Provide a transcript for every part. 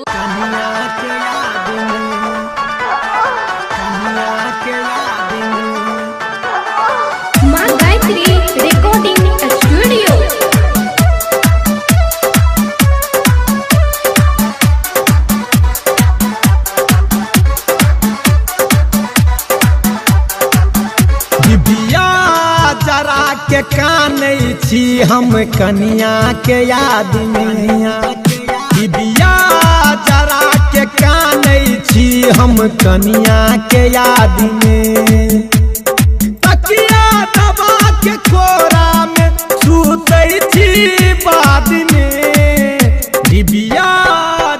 माँ Gayatri recording studio. Dibiya जरा के कानै छी हम कनिया के याद में। दिबिया जरा के कानै छी हम कनिया के याद में। तकिया दबा के कोरा में सुतै छी बाद में। दिबिया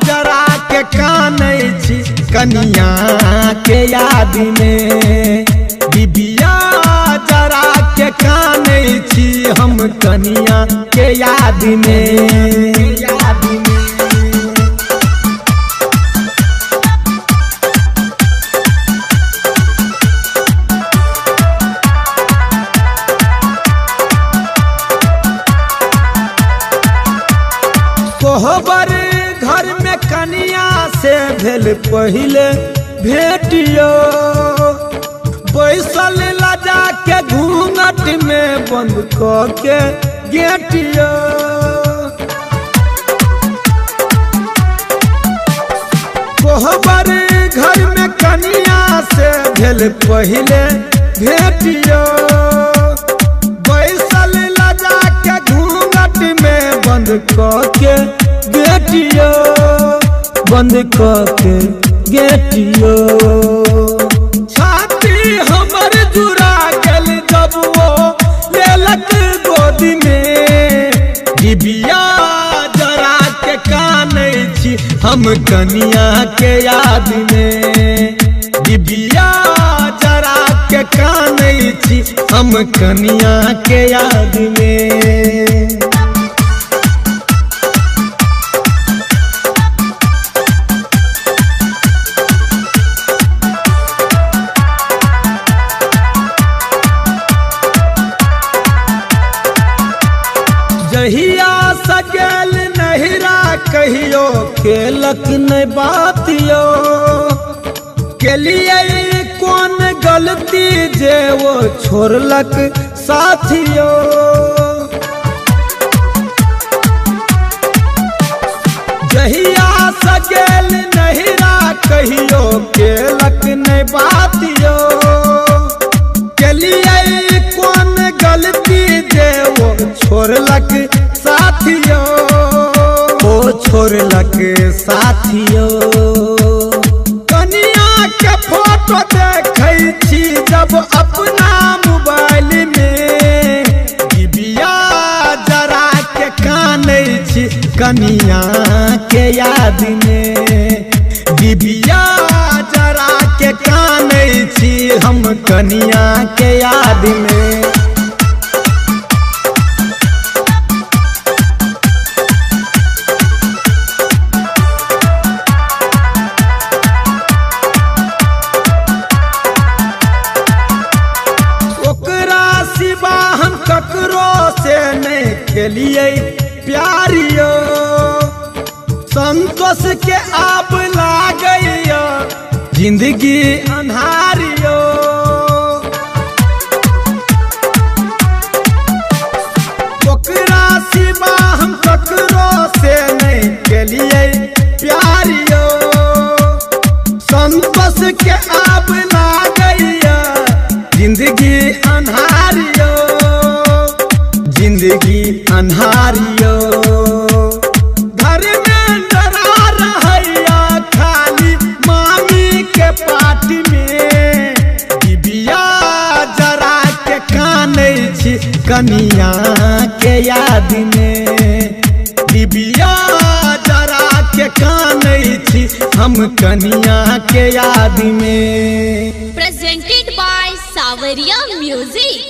जरा के कानै छी कनिया के याद में। दिबिया जरा के कानै छी हम कनिया के याद में। कोहबर घर में कनिया से भेल पहले भेटियो। बैसल लजा के घूंघट में बंद क के गेटियो। कोहबर घर में कनिया से भेल पहले भेटियो। बैसल लजा के घूंघट में बंद क के गेटियो। बंद क के गेटियो। हमर जुरा गल जब वो लेलक गोद में। दिबिया जरा के कानै छी हम कनिया के याद में। दिबिया जरा के कानै छी हम कनिया के याद में। जहिया सगेल नहिरा कहियो केलक नहीं बातियो। केलिए कौन गलती जे वो छोड़लक साथियो। जहिया सगेल नहिरा कहियो केलक नहीं बातियो। केलिए कौन गलती जे वो छोड़लक साथियो। ओ छोड़लक साथियो। कनिया के फोटो देखै छी जब अपना मोबाइल में। दिबिया जरा के कानै छी कनिया के याद में। दिबिया जरा के कानै छी हम कनिया के याद में। हम ककरो से नहीं खेलिए प्यारियो। संतोष के आप लागैया जिंदगी अन्हारियो। ओकरा सिवा हम ककरो से नहीं खेलिए प्यारियो। संतोष के आप लागैया जिंदगी अन्हारियो। जिंदगी अन्हारियो। घर में डरा रहैया खाली मामी के पार्टी में। दिबिया जरा के कानै छी कनिया के याद में। दिबिया जरा के कानै छी हम कनिया के याद में। Presented by Savaria Music।